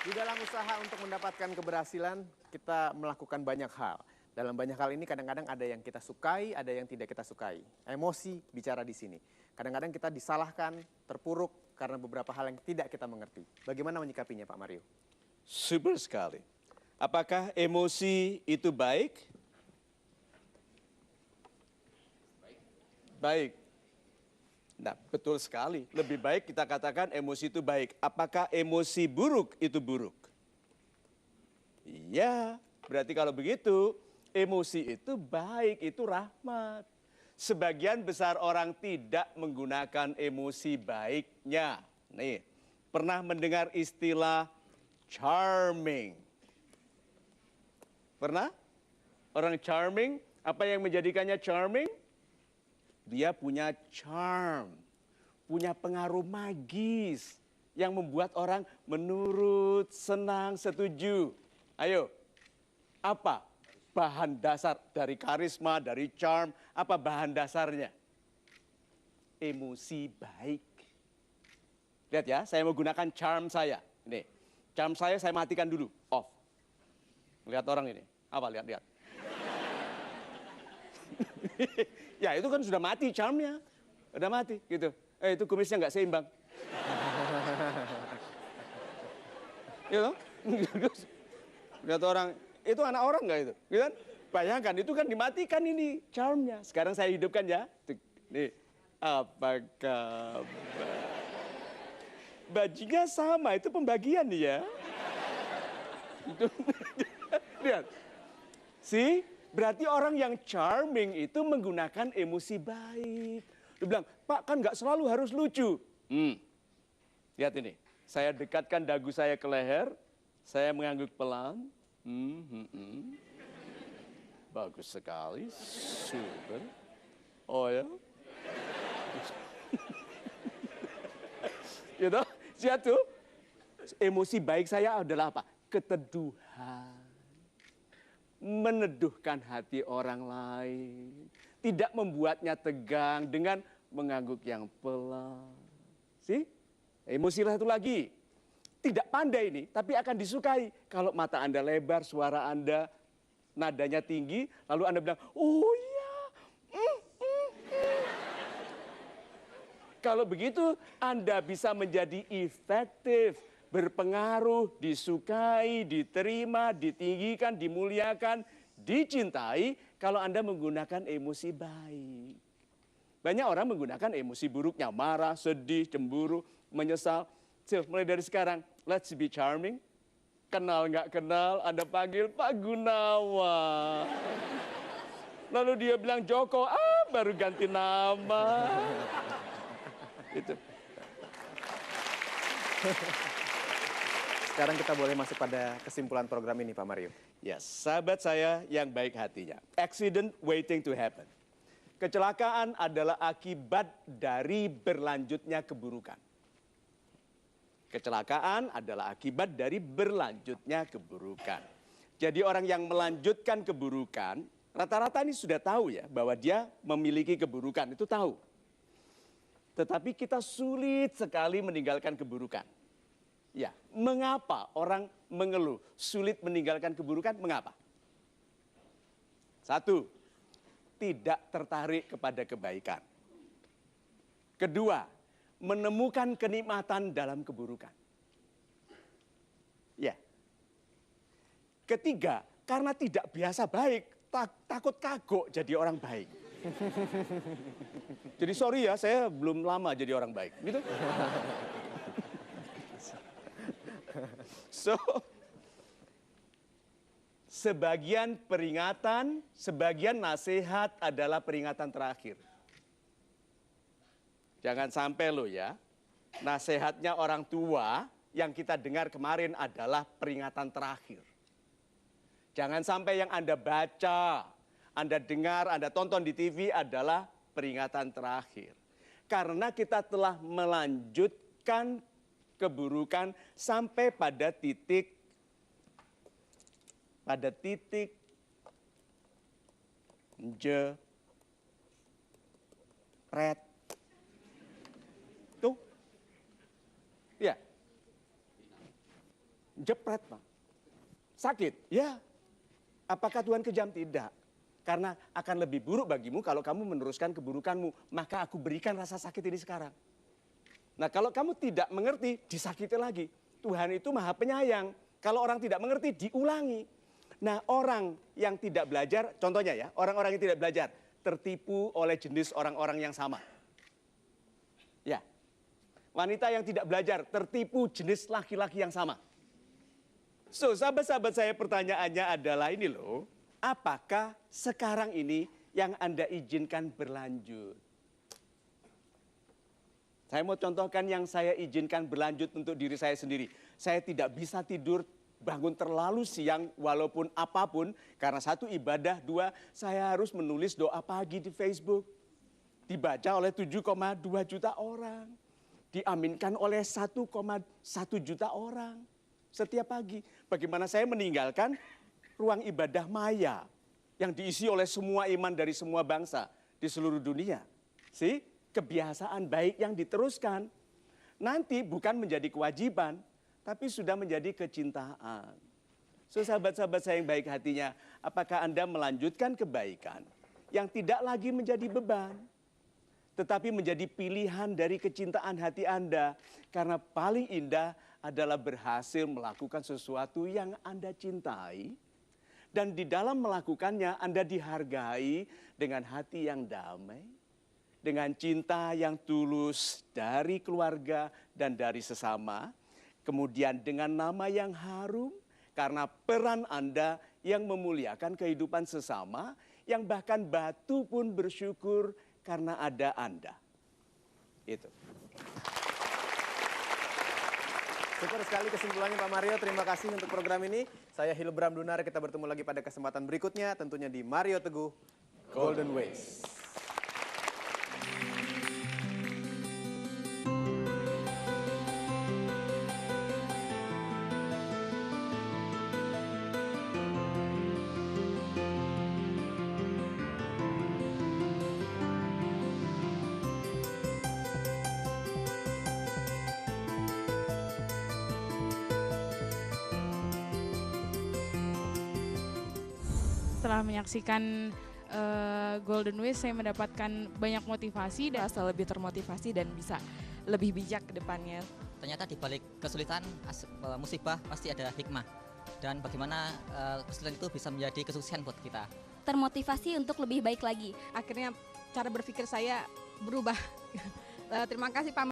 Di dalam usaha untuk mendapatkan keberhasilan, kita melakukan banyak hal. Dalam banyak hal ini kadang-kadang ada yang kita sukai, ada yang tidak kita sukai. Emosi bicara di sini. Kadang-kadang kita disalahkan, terpuruk karena beberapa hal yang tidak kita mengerti. Bagaimana menyikapinya, Pak Mario? Super sekali. Apakah emosi itu baik? Baik. Nah, betul sekali. Lebih baik kita katakan emosi itu baik. Apakah emosi buruk itu buruk? Iya, berarti kalau begitu, emosi itu baik, itu rahmat. Sebagian besar orang tidak menggunakan emosi baiknya. Nih, pernah mendengar istilah charming? Pernah? Orang charming, apa yang menjadikannya charming? Dia punya charm, punya pengaruh magis yang membuat orang menurut, senang, setuju. Ayo, apa bahan dasar dari karisma, dari charm, apa bahan dasarnya? Emosi baik. Lihat ya, saya mau gunakan charm saya. Ini, charm saya matikan dulu, off. Lihat orang ini, apa lihat. Ya itu kan sudah mati charmnya, udah mati gitu. Itu kumisnya nggak seimbang. Gitu. Lihat orang, itu anak orang nggak itu? Gitu kan? Bayangkan itu kan dimatikan ini charmnya. Sekarang saya hidupkan ya. Nih, apa kabar? Bajunya sama, itu pembagian nih ya. Itu, lihat, sih? Berarti orang yang charming itu menggunakan emosi baik. Dia bilang, Pak kan nggak selalu harus lucu. Lihat ini, saya dekatkan dagu saya ke leher, saya mengangguk pelan. Bagus sekali, super. Oh ya. Gitu, lihat tuh. Emosi baik saya adalah apa? Keteduhan. Meneduhkan hati orang lain, tidak membuatnya tegang dengan mengangguk yang pelan. Sih? Emosilah itu lagi. Tidak pandai ini, tapi akan disukai. Kalau mata Anda lebar, suara Anda nadanya tinggi, lalu Anda bilang, oh iya. Kalau begitu, Anda bisa menjadi efektif, berpengaruh, disukai, diterima, ditinggikan, dimuliakan, dicintai kalau Anda menggunakan emosi baik. Banyak orang menggunakan emosi buruknya, marah, sedih, cemburu, menyesal. So, mulai dari sekarang, let's be charming. Kenal nggak kenal, Anda panggil Pak Gunawan. Lalu dia bilang Joko, baru ganti nama. Itu. Sekarang kita boleh masuk pada kesimpulan program ini, Pak Mario. Ya, sahabat saya yang baik hatinya. Accident waiting to happen. Kecelakaan adalah akibat dari berlanjutnya keburukan. Kecelakaan adalah akibat dari berlanjutnya keburukan. Jadi orang yang melanjutkan keburukan, rata-rata ini sudah tahu ya, bahwa dia memiliki keburukan, itu tahu. Tetapi kita sulit sekali meninggalkan keburukan. Ya, mengapa orang mengeluh sulit meninggalkan keburukan? Mengapa? Satu, tidak tertarik kepada kebaikan. Kedua, menemukan kenikmatan dalam keburukan. Ya. Ketiga, karena tidak biasa baik, takut kagok jadi orang baik. Jadi sorry ya, saya belum lama jadi orang baik. Gitu. So, sebagian peringatan, sebagian nasihat adalah peringatan terakhir. Jangan sampai lo ya, nasihatnya orang tua yang kita dengar kemarin adalah peringatan terakhir. Jangan sampai yang Anda baca, Anda dengar, Anda tonton di TV adalah peringatan terakhir. Karena kita telah melanjutkan keburukan sampai pada titik jepret. Tuh. Ya. jepret, Pak. Sakit, ya. Apakah Tuhan kejam? Tidak. Karena akan lebih buruk bagimu kalau kamu meneruskan keburukanmu. Maka aku berikan rasa sakit ini sekarang. Nah, kalau kamu tidak mengerti, disakiti lagi. Tuhan itu maha penyayang. Kalau orang tidak mengerti, diulangi. Nah, orang yang tidak belajar, contohnya ya, orang-orang yang tidak belajar, tertipu oleh jenis orang-orang yang sama. Ya, wanita yang tidak belajar, tertipu jenis laki-laki yang sama. So, sahabat-sahabat saya, pertanyaannya adalah ini loh, apakah sekarang ini yang Anda izinkan berlanjut? Saya mau contohkan yang saya izinkan berlanjut untuk diri saya sendiri. Saya tidak bisa tidur, bangun terlalu siang walaupun apapun. Karena satu, ibadah. Dua, saya harus menulis doa pagi di Facebook. Dibaca oleh 7,2 juta orang. Diaminkan oleh 1,1 juta orang. Setiap pagi. Bagaimana saya meninggalkan ruang ibadah maya yang diisi oleh semua iman dari semua bangsa di seluruh dunia. Kebiasaan baik yang diteruskan nanti bukan menjadi kewajiban, tapi sudah menjadi kecintaan. So, sahabat-sahabat saya yang baik hatinya, apakah Anda melanjutkan kebaikan yang tidak lagi menjadi beban, tetapi menjadi pilihan dari kecintaan hati Anda? Karena paling indah adalah berhasil melakukan sesuatu yang Anda cintai. Dan di dalam melakukannya Anda dihargai dengan hati yang damai. Dengan cinta yang tulus dari keluarga dan dari sesama. Kemudian dengan nama yang harum. Karena peran Anda yang memuliakan kehidupan sesama. Yang bahkan batu pun bersyukur karena ada Anda. Itu. Syukur sekali kesimpulannya Pak Mario. Terima kasih untuk program ini. Saya Hilbram Dunar. Kita bertemu lagi pada kesempatan berikutnya. Tentunya di Mario Teguh Golden Ways. Setelah menyaksikan Golden Ways, saya mendapatkan banyak motivasi dan Merasa lebih termotivasi dan bisa lebih bijak ke depannya. Ternyata di balik kesulitan, musibah pasti ada hikmah. Dan bagaimana kesulitan itu bisa menjadi kesuksesan buat kita. Termotivasi untuk lebih baik lagi. Akhirnya cara berpikir saya berubah. Terima kasih Pak